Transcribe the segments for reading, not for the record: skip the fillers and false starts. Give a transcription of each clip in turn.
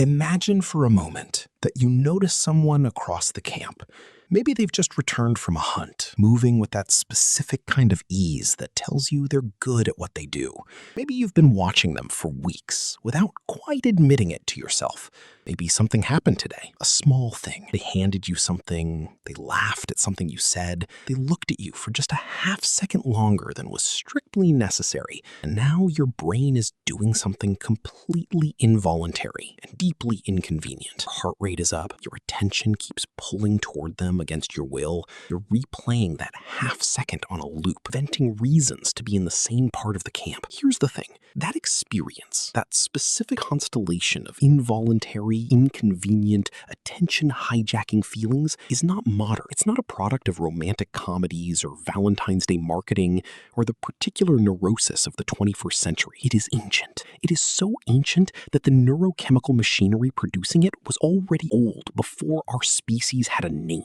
Imagine for a moment that you notice someone across the camp. Maybe they've just returned from a hunt, moving with that specific kind of ease that tells you they're good at what they do. Maybe you've been watching them for weeks without quite admitting it to yourself. Maybe something happened today, a small thing. They handed you something, they laughed at something you said, they looked at you for just a half second longer than was strictly necessary, and now your brain is doing something completely involuntary and deeply inconvenient. Your heart rate is up, your attention keeps pulling toward them against your will. You're replaying that half second on a loop, venting reasons to be in the same part of the camp. Here's the thing, that experience, that specific constellation of involuntary, inconvenient, attention-hijacking feelings is not modern. It's not a product of romantic comedies or Valentine's Day marketing or the particular neurosis of the 21st century. It is ancient. It is so ancient that the neurochemical machinery producing it was already old before our species had a name.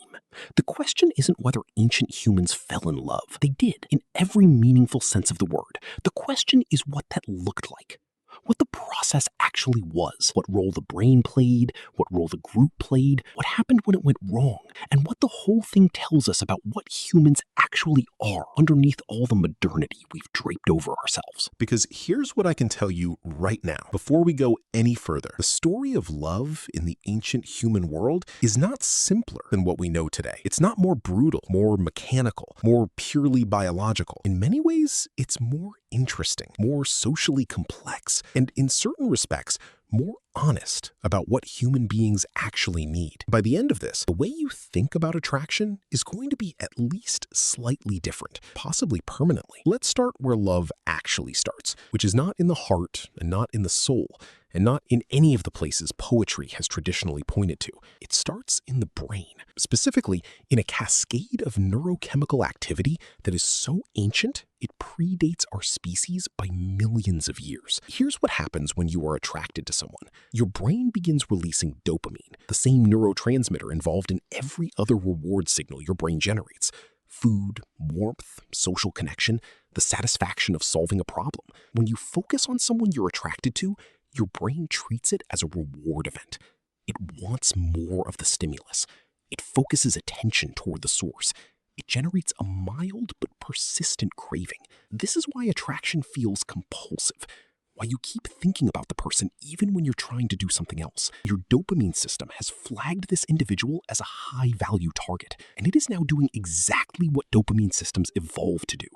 The question isn't whether ancient humans fell in love. They did, in every meaningful sense of the word. The question is what that looked like. What the process actually was, what role the brain played, what role the group played, what happened when it went wrong, and what the whole thing tells us about what humans actually are underneath all the modernity we've draped over ourselves. Because here's what I can tell you right now, before we go any further. The story of love in the ancient human world is not simpler than what we know today. It's not more brutal, more mechanical, more purely biological. In many ways, it's more interesting, more socially complex, and in certain respects, more honest about what human beings actually need. By the end of this, the way you think about attraction is going to be at least slightly different, possibly permanently. Let's start where love actually starts, which is not in the heart and not in the soul, and not in any of the places poetry has traditionally pointed to. It starts in the brain, specifically in a cascade of neurochemical activity that is so ancient it predates our species by millions of years. Here's what happens when you are attracted to someone. Your brain begins releasing dopamine, the same neurotransmitter involved in every other reward signal your brain generates. Food, warmth, social connection, the satisfaction of solving a problem. When you focus on someone you're attracted to, your brain treats it as a reward event. It wants more of the stimulus. It focuses attention toward the source. It generates a mild but persistent craving. This is why attraction feels compulsive, why you keep thinking about the person even when you're trying to do something else. Your dopamine system has flagged this individual as a high-value target, and it is now doing exactly what dopamine systems evolved to do,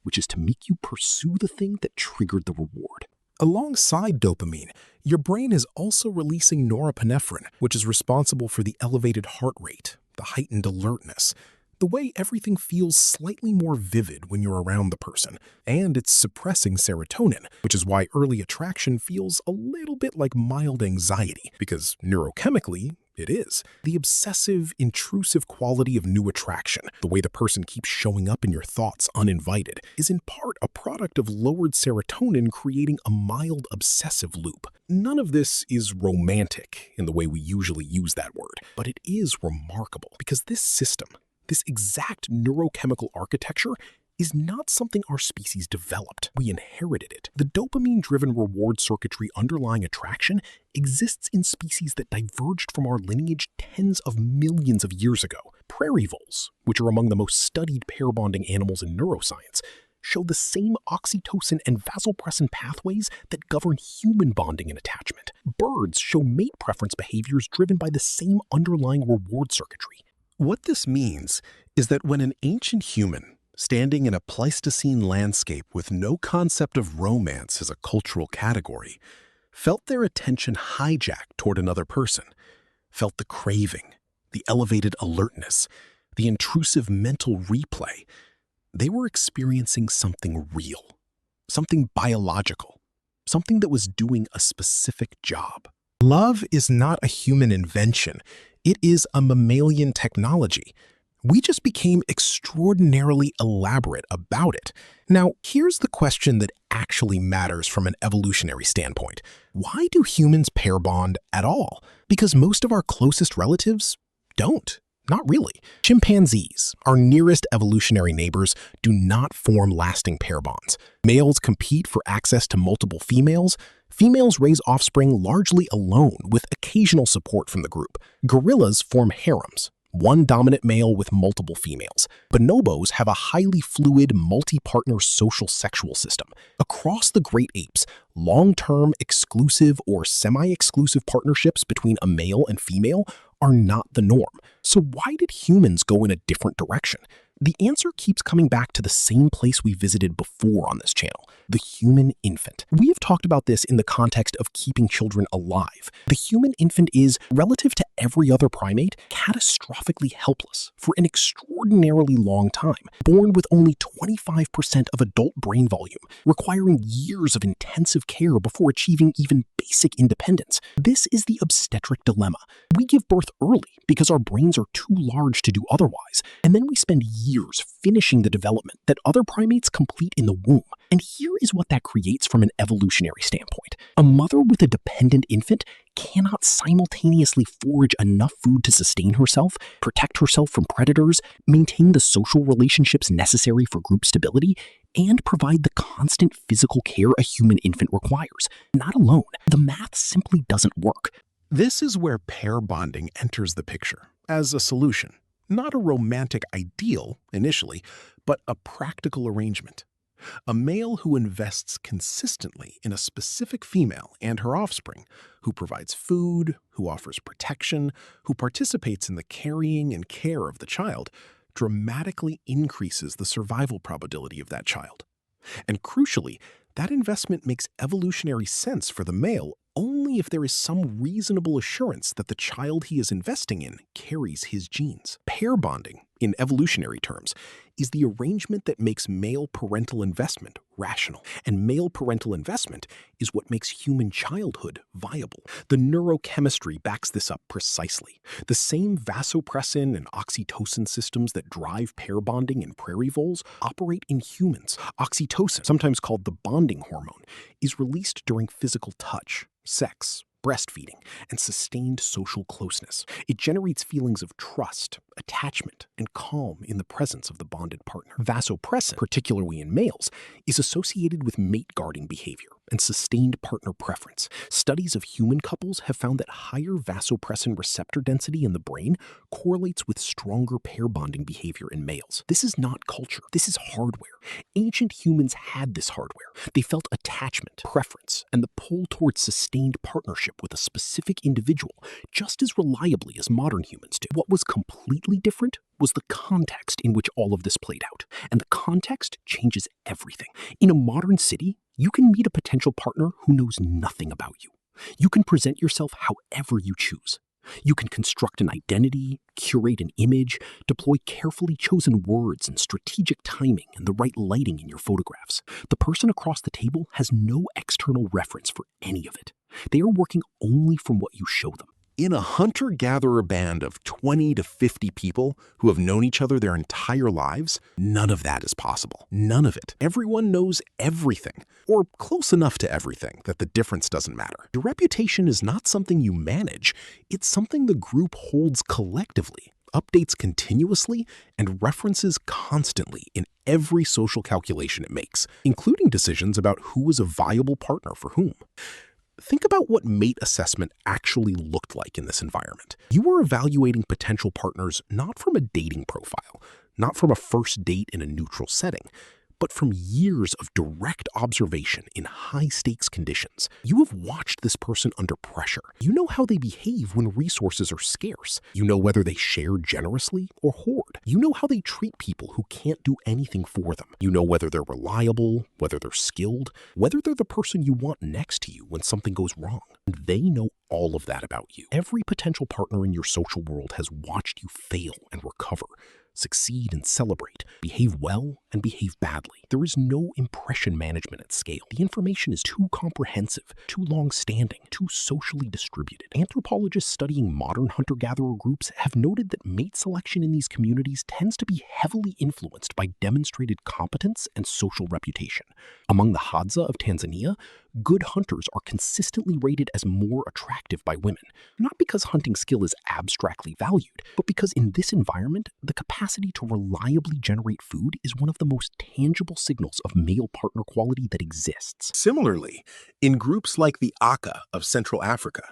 which is to make you pursue the thing that triggered the reward. Alongside dopamine, your brain is also releasing norepinephrine, which is responsible for the elevated heart rate, the heightened alertness, the way everything feels slightly more vivid when you're around the person, and it's suppressing serotonin, which is why early attraction feels a little bit like mild anxiety, because neurochemically, it is. The obsessive, intrusive quality of new attraction, the way the person keeps showing up in your thoughts uninvited, is in part a product of lowered serotonin creating a mild obsessive loop. None of this is romantic in the way we usually use that word, but it is remarkable because this system, this exact neurochemical architecture, is not something our species developed. We inherited it. The dopamine-driven reward circuitry underlying attraction exists in species that diverged from our lineage tens of millions of years ago. Prairie voles, which are among the most studied pair-bonding animals in neuroscience, show the same oxytocin and vasopressin pathways that govern human bonding and attachment. Birds show mate preference behaviors driven by the same underlying reward circuitry. What this means is that when an ancient human, standing in a Pleistocene landscape with no concept of romance as a cultural category, felt their attention hijacked toward another person, felt the craving, the elevated alertness, the intrusive mental replay, they were experiencing something real, something biological, something that was doing a specific job. Love is not a human invention. It is a mammalian technology. We just became extraordinarily elaborate about it. Now, here's the question that actually matters from an evolutionary standpoint. Why do humans pair bond at all? Because most of our closest relatives don't. Not really. Chimpanzees, our nearest evolutionary neighbors, do not form lasting pair bonds. Males compete for access to multiple females. Females raise offspring largely alone with occasional support from the group. Gorillas form harems, one dominant male with multiple females. Bonobos have a highly fluid, multi-partner social sexual system. Across the great apes, long-term, exclusive, or semi-exclusive partnerships between a male and female are not the norm. So why did humans go in a different direction? The answer keeps coming back to the same place we visited before on this channel, the human infant. We have talked about this in the context of keeping children alive. The human infant is, relative to every other primate, catastrophically helpless for an extraordinarily long time, born with only 25% of adult brain volume, requiring years of intensive care before achieving even basic independence. This is the obstetric dilemma. We give birth early because our brains are too large to do otherwise, and then we spend years finishing the development that other primates complete in the womb. And here is what that creates from an evolutionary standpoint. A mother with a dependent infant cannot simultaneously forage enough food to sustain herself, protect herself from predators, maintain the social relationships necessary for group stability, and provide the constant physical care a human infant requires. Not alone. The math simply doesn't work. This is where pair bonding enters the picture as a solution. Not a romantic ideal initially, but a practical arrangement. A male who invests consistently in a specific female and her offspring, who provides food, who offers protection, who participates in the carrying and care of the child, dramatically increases the survival probability of that child. And crucially, that investment makes evolutionary sense for the male only if there is some reasonable assurance that the child he is investing in carries his genes. Pair bonding, in evolutionary terms, is the arrangement that makes male parental investment rational. And male parental investment is what makes human childhood viable. The neurochemistry backs this up precisely. The same vasopressin and oxytocin systems that drive pair bonding in prairie voles operate in humans. Oxytocin, sometimes called the bonding hormone, is released during physical touch, sex, breastfeeding, and sustained social closeness. It generates feelings of trust, attachment, and calm in the presence of the bonded partner. Vasopressin, particularly in males, is associated with mate-guarding behavior and sustained partner preference. Studies of human couples have found that higher vasopressin receptor density in the brain correlates with stronger pair bonding behavior in males. This is not culture. This is hardware. Ancient humans had this hardware. They felt attachment, preference, and the pull towards sustained partnership with a specific individual just as reliably as modern humans do. What was completely different was the context in which all of this played out. And the context changes everything. In a modern city, you can meet a potential partner who knows nothing about you. You can present yourself however you choose. You can construct an identity, curate an image, deploy carefully chosen words and strategic timing and the right lighting in your photographs. The person across the table has no external reference for any of it. They are working only from what you show them. In a hunter-gatherer band of 20 to 50 people who have known each other their entire lives, none of that is possible. None of it. Everyone knows everything, or close enough to everything that the difference doesn't matter. Your reputation is not something you manage. It's something the group holds collectively, updates continuously, and references constantly in every social calculation it makes, including decisions about who is a viable partner for whom. Think about what mate assessment actually looked like in this environment. You were evaluating potential partners not from a dating profile, not from a first date in a neutral setting, but from years of direct observation in high-stakes conditions. You have watched this person under pressure. You know how they behave when resources are scarce. You know whether they share generously or hoard. You know how they treat people who can't do anything for them. You know whether they're reliable, whether they're skilled, whether they're the person you want next to you when something goes wrong. And they know all of that about you. Every potential partner in your social world has watched you fail and recover, succeed and celebrate, behave well and behave badly. There is no impression management at scale. The information is too comprehensive, too long-standing, too socially distributed. Anthropologists studying modern hunter-gatherer groups have noted that mate selection in these communities tends to be heavily influenced by demonstrated competence and social reputation. Among the Hadza of Tanzania, good hunters are consistently rated as more attractive by women, not because hunting skill is abstractly valued, but because in this environment, the capacity to reliably generate food is one of the the most tangible signals of male partner quality that exists. Similarly, in groups like the Aka of Central Africa,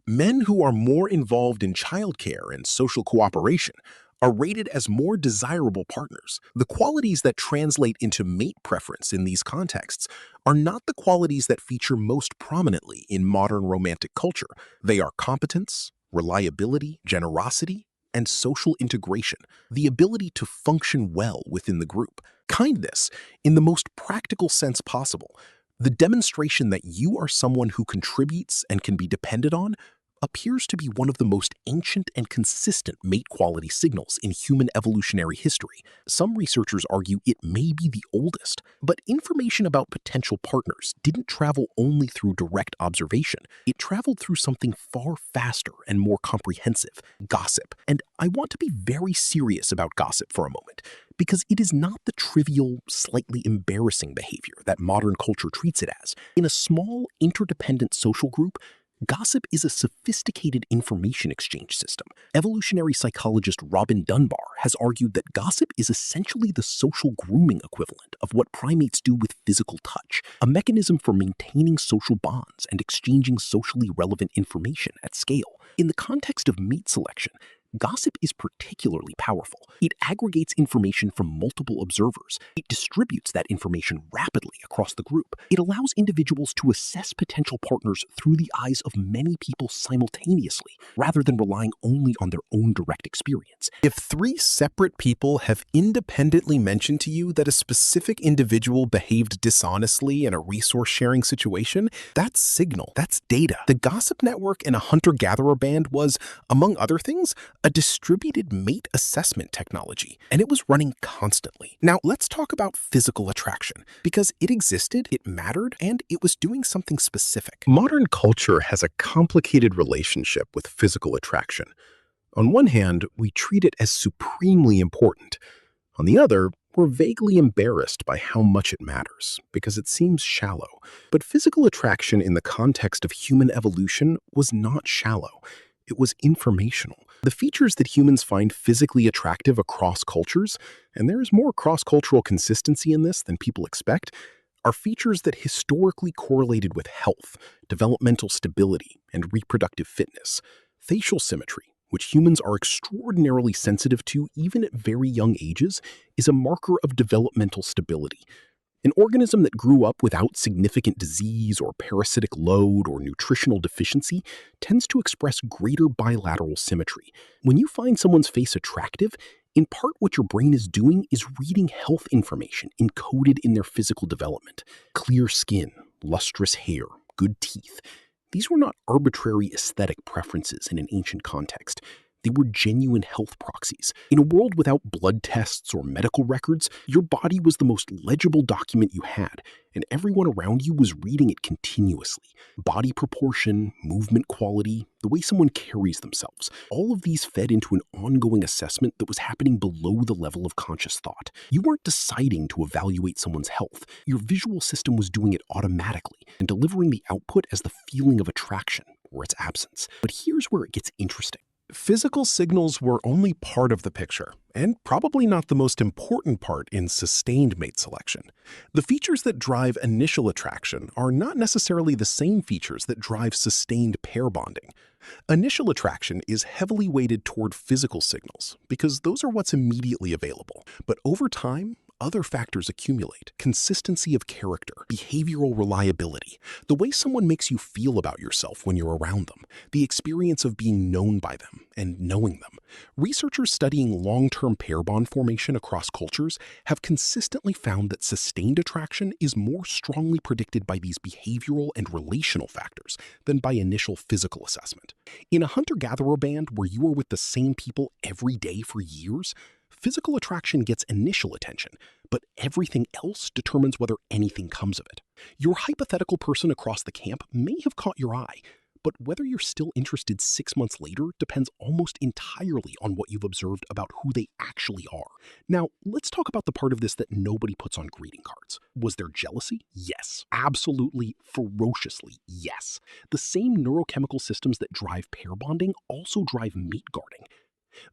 men who are more involved in childcare and social cooperation are rated as more desirable partners. The qualities that translate into mate preference in these contexts are not the qualities that feature most prominently in modern romantic culture. They are competence, reliability, generosity, and social integration, the ability to function well within the group. Kindness, in the most practical sense possible, the demonstration that you are someone who contributes and can be depended on, appears to be one of the most ancient and consistent mate quality signals in human evolutionary history. Some researchers argue it may be the oldest, but information about potential partners didn't travel only through direct observation. It traveled through something far faster and more comprehensive: gossip. And I want to be very serious about gossip for a moment, because it is not the trivial, slightly embarrassing behavior that modern culture treats it as. In a small, interdependent social group, gossip is a sophisticated information exchange system. Evolutionary psychologist Robin Dunbar has argued that gossip is essentially the social grooming equivalent of what primates do with physical touch, a mechanism for maintaining social bonds and exchanging socially relevant information at scale. In the context of mate selection, gossip is particularly powerful. It aggregates information from multiple observers. It distributes that information rapidly across the group. It allows individuals to assess potential partners through the eyes of many people simultaneously, rather than relying only on their own direct experience. If three separate people have independently mentioned to you that a specific individual behaved dishonestly in a resource-sharing situation, that's signal, that's data. The gossip network in a hunter-gatherer band was, among other things, a distributed mate assessment technology, and it was running constantly. Now, let's talk about physical attraction, because it existed, it mattered, and it was doing something specific. Modern culture has a complicated relationship with physical attraction. On one hand, we treat it as supremely important. On the other, we're vaguely embarrassed by how much it matters, because it seems shallow. But physical attraction in the context of human evolution was not shallow. It was informational. The features that humans find physically attractive across cultures, and there is more cross-cultural consistency in this than people expect, are features that historically correlated with health, developmental stability, and reproductive fitness. Facial symmetry, which humans are extraordinarily sensitive to even at very young ages, is a marker of developmental stability. An organism that grew up without significant disease or parasitic load or nutritional deficiency tends to express greater bilateral symmetry. When you find someone's face attractive, in part what your brain is doing is reading health information encoded in their physical development. Clear skin, lustrous hair, good teeth. These were not arbitrary aesthetic preferences in an ancient context. They were genuine health proxies. In a world without blood tests or medical records, your body was the most legible document you had, and everyone around you was reading it continuously. Body proportion, movement quality, the way someone carries themselves, all of these fed into an ongoing assessment that was happening below the level of conscious thought. You weren't deciding to evaluate someone's health. Your visual system was doing it automatically and delivering the output as the feeling of attraction or its absence. But here's where it gets interesting. Physical signals were only part of the picture, and probably not the most important part in sustained mate selection. The features that drive initial attraction are not necessarily the same features that drive sustained pair bonding. Initial attraction is heavily weighted toward physical signals because those are what's immediately available. But over time, other factors accumulate: consistency of character, behavioral reliability, the way someone makes you feel about yourself when you're around them, the experience of being known by them and knowing them. Researchers studying long-term pair bond formation across cultures have consistently found that sustained attraction is more strongly predicted by these behavioral and relational factors than by initial physical assessment. In a hunter-gatherer band where you are with the same people every day for years, physical attraction gets initial attention, but everything else determines whether anything comes of it. Your hypothetical person across the camp may have caught your eye, but whether you're still interested 6 months later depends almost entirely on what you've observed about who they actually are. Now, let's talk about the part of this that nobody puts on greeting cards. Was there jealousy? Yes. Absolutely, ferociously, yes. The same neurochemical systems that drive pair bonding also drive mate guarding.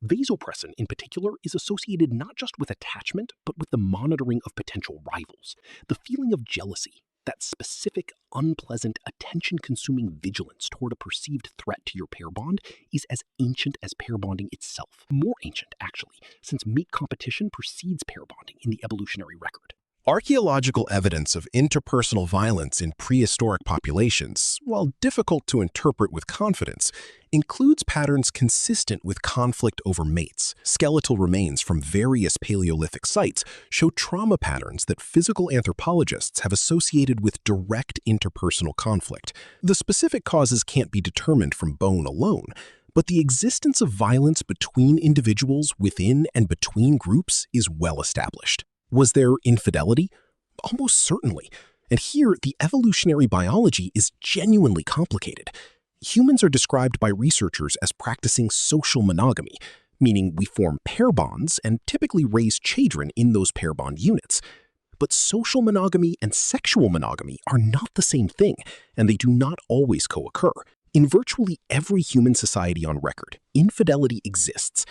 Vasopressin, in particular, is associated not just with attachment, but with the monitoring of potential rivals, the feeling of jealousy, that specific, unpleasant, attention-consuming vigilance toward a perceived threat to your pair bond is as ancient as pair bonding itself. More ancient, actually, since mate competition precedes pair bonding in the evolutionary record. Archaeological evidence of interpersonal violence in prehistoric populations, while difficult to interpret with confidence, includes patterns consistent with conflict over mates. Skeletal remains from various Paleolithic sites show trauma patterns that physical anthropologists have associated with direct interpersonal conflict. The specific causes can't be determined from bone alone, but the existence of violence between individuals within and between groups is well established. Was there infidelity? Almost certainly. And here, the evolutionary biology is genuinely complicated. Humans are described by researchers as practicing social monogamy, meaning we form pair bonds and typically raise children in those pair bond units. But social monogamy and sexual monogamy are not the same thing, and they do not always co-occur. In virtually every human society on record, infidelity exists.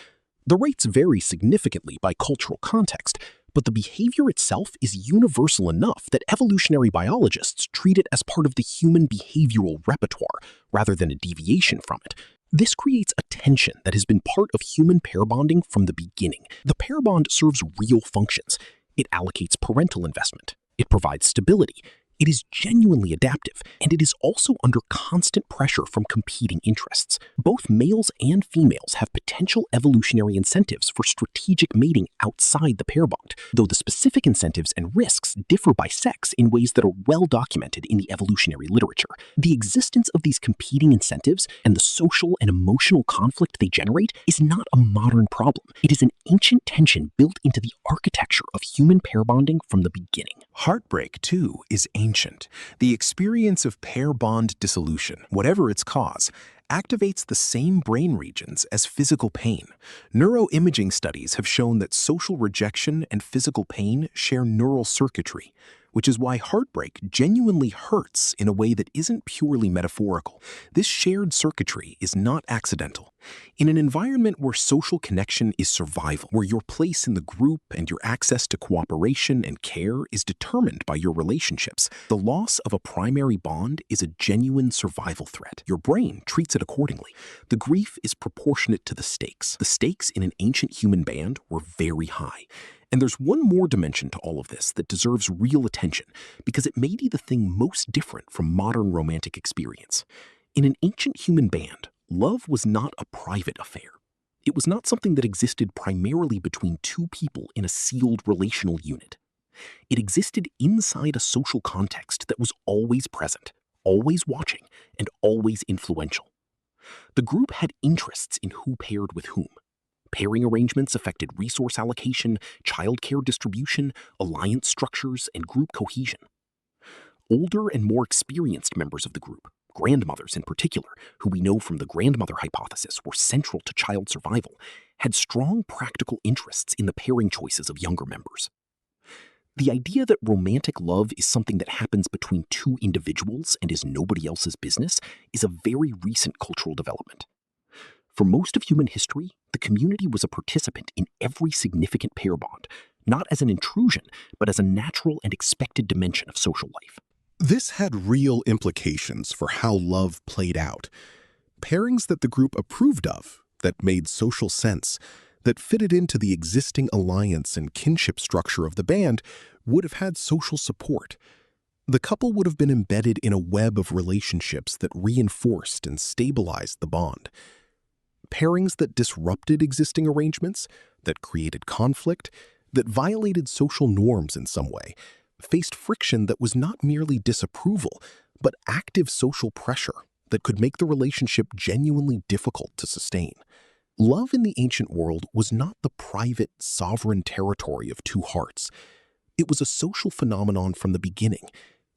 The rates vary significantly by cultural context, but the behavior itself is universal enough that evolutionary biologists treat it as part of the human behavioral repertoire rather than a deviation from it. This creates a tension that has been part of human pair bonding from the beginning. The pair bond serves real functions. It allocates parental investment. It provides stability. It is genuinely adaptive, and it is also under constant pressure from competing interests. Both males and females have potential evolutionary incentives for strategic mating outside the pair bond, though the specific incentives and risks differ by sex in ways that are well documented in the evolutionary literature. The existence of these competing incentives and the social and emotional conflict they generate is not a modern problem. It is an ancient tension built into the architecture of human pair bonding from the beginning. Heartbreak, too, is ancient. The experience of pair bond dissolution, whatever its cause, activates the same brain regions as physical pain. Neuroimaging studies have shown that social rejection and physical pain share neural circuitry, which is why heartbreak genuinely hurts in a way that isn't purely metaphorical. This shared circuitry is not accidental. In an environment where social connection is survival, where your place in the group and your access to cooperation and care is determined by your relationships, the loss of a primary bond is a genuine survival threat. Your brain treats it accordingly. The grief is proportionate to the stakes. The stakes in an ancient human band were very high. And there's one more dimension to all of this that deserves real attention, because it may be the thing most different from modern romantic experience. In an ancient human band, love was not a private affair. It was not something that existed primarily between two people in a sealed relational unit. It existed inside a social context that was always present, always watching, and always influential. The group had interests in who paired with whom. Pairing arrangements affected resource allocation, childcare distribution, alliance structures, and group cohesion. Older and more experienced members of the group, grandmothers in particular, who we know from the grandmother hypothesis were central to child survival, had strong practical interests in the pairing choices of younger members. The idea that romantic love is something that happens between two individuals and is nobody else's business is a very recent cultural development. For most of human history, the community was a participant in every significant pair bond, not as an intrusion, but as a natural and expected dimension of social life. This had real implications for how love played out. Pairings that the group approved of, that made social sense, that fitted into the existing alliance and kinship structure of the band, would have had social support. The couple would have been embedded in a web of relationships that reinforced and stabilized the bond. Pairings that disrupted existing arrangements, that created conflict, that violated social norms in some way, faced friction that was not merely disapproval, but active social pressure that could make the relationship genuinely difficult to sustain. Love in the ancient world was not the private, sovereign territory of two hearts. It was a social phenomenon from the beginning,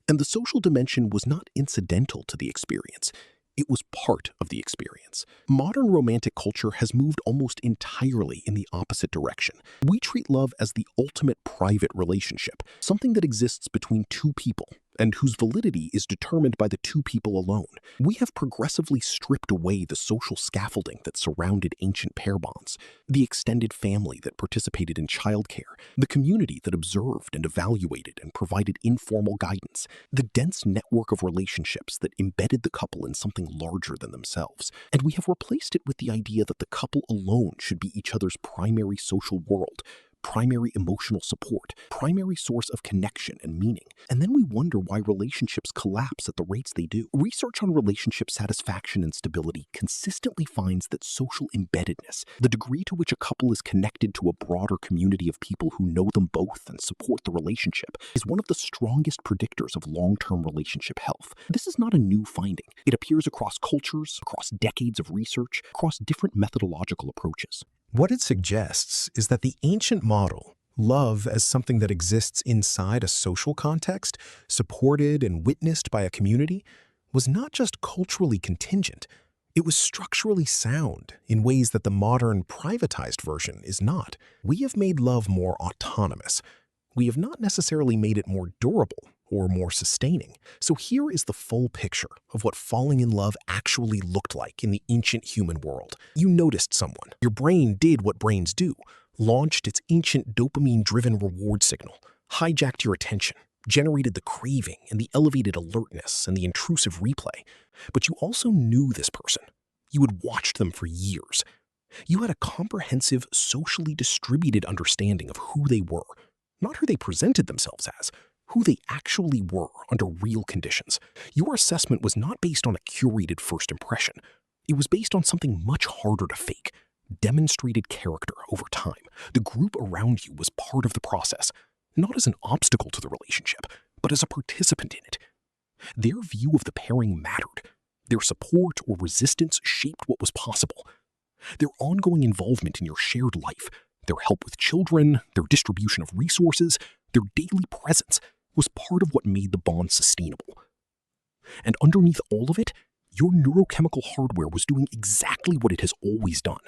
and the social dimension was not incidental to the experience. It was part of the experience. Modern romantic culture has moved almost entirely in the opposite direction. We treat love as the ultimate private relationship, something that exists between two people, and whose validity is determined by the two people alone. We have progressively stripped away the social scaffolding that surrounded ancient pair bonds, the extended family that participated in childcare, the community that observed and evaluated and provided informal guidance, the dense network of relationships that embedded the couple in something larger than themselves. And we have replaced it with the idea that the couple alone should be each other's primary social world, primary emotional support, primary source of connection and meaning. And then we wonder why relationships collapse at the rates they do. Research on relationship satisfaction and stability consistently finds that social embeddedness, the degree to which a couple is connected to a broader community of people who know them both and support the relationship, is one of the strongest predictors of long-term relationship health. This is not a new finding. It appears across cultures, across decades of research, across different methodological approaches. What it suggests is that the ancient model, love as something that exists inside a social context, supported and witnessed by a community, was not just culturally contingent, it was structurally sound in ways that the modern privatized version is not. We have made love more autonomous. We have not necessarily made it more durable or more sustaining. So here is the full picture of what falling in love actually looked like in the ancient human world. You noticed someone. Your brain did what brains do, launched its ancient dopamine-driven reward signal, hijacked your attention, generated the craving and the elevated alertness and the intrusive replay. But you also knew this person. You had watched them for years. You had a comprehensive, socially distributed understanding of who they were, not who they presented themselves as, who they actually were under real conditions. Your assessment was not based on a curated first impression. It was based on something much harder to fake, demonstrated character over time. The group around you was part of the process, not as an obstacle to the relationship, but as a participant in it. Their view of the pairing mattered. Their support or resistance shaped what was possible. Their ongoing involvement in your shared life, their help with children, their distribution of resources, their daily presence was part of what made the bond sustainable. And underneath all of it, your neurochemical hardware was doing exactly what it has always done,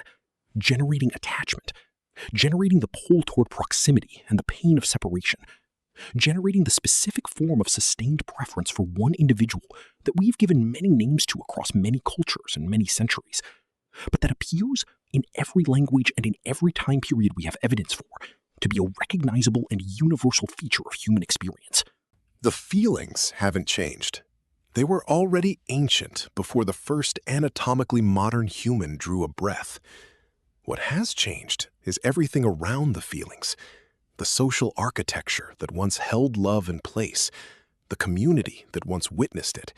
generating attachment, generating the pull toward proximity and the pain of separation, generating the specific form of sustained preference for one individual that we've given many names to across many cultures and many centuries, but that appears in every language and in every time period we have evidence for to be a recognizable and universal feature of human experience. The feelings haven't changed. They were already ancient before the first anatomically modern human drew a breath. What has changed is everything around the feelings, the social architecture that once held love in place, the community that once witnessed it,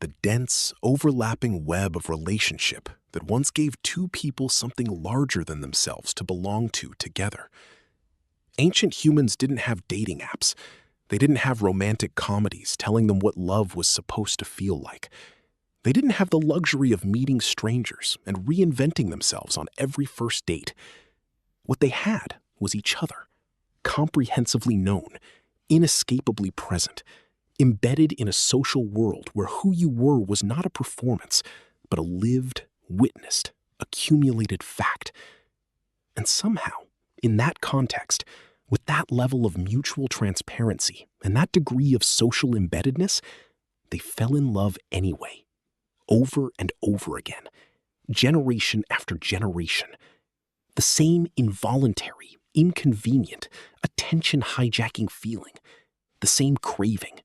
the dense, overlapping web of relationship that once gave two people something larger than themselves to belong to together. Ancient humans didn't have dating apps. They didn't have romantic comedies telling them what love was supposed to feel like. They didn't have the luxury of meeting strangers and reinventing themselves on every first date. What they had was each other, comprehensively known, inescapably present, embedded in a social world where who you were was not a performance, but a lived, witnessed, accumulated fact. And somehow, in that context, with that level of mutual transparency and that degree of social embeddedness, they fell in love anyway, over and over again, generation after generation. The same involuntary, inconvenient, attention-hijacking feeling, the same craving,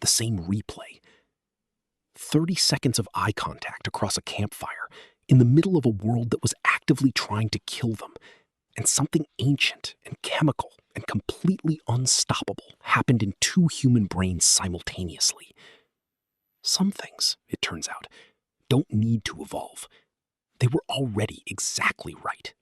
the same replay. 30 seconds of eye contact across a campfire in the middle of a world that was actively trying to kill them, and something ancient and chemical and completely unstoppable happened in two human brains simultaneously. Some things, it turns out, don't need to evolve. They were already exactly right.